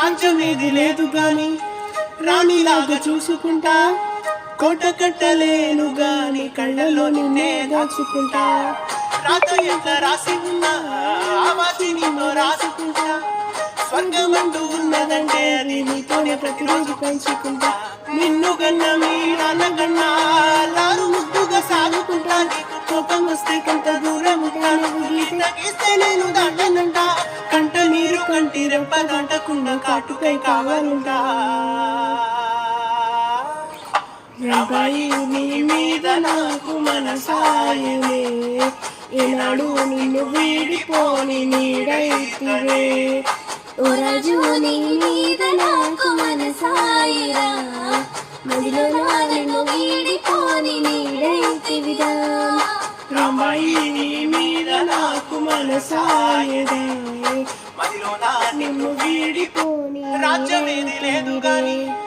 రాజ్యమేది లేదు గాని రాణిలాగా చూసుకుంటా కోట కట్టలేను గాని కళ్ళలో నిన్నే దాచుకుంటా రాత ఎంత రాసి ఉన్నా ఆవాసి నిన్ను రాసుకుంటా స్వర్గమంటూ ఉన్నదంటే అది నీతోనే ప్రతిరోజు పంచుకుంటా నిన్ను గన్నా మీ నాన్న గన్నా లారు ముద్దుగా సాగుకుంటా నీకు కోపం వస్తే కొంత దూరం గీత గీస్తే నేను దాటనంట కంట నీరు కంటి రెప్ప దాటకుండా కాటుకై కావాలంటా రాబాయి నీ మీద నాకు మనసాయనే ఏనాడు నిన్ను వీడిపోని నీడైతివే ఓ రాజు నీ మీద నాకు మనసాయిరా మదిలో నిన్ను వీడిపోని నీడైతివిరా రాబాయి నీ మీద నాకు మనసాయనే మదిలో నిన్ను వీడిపోని రాజ్యమేది లేదు గాని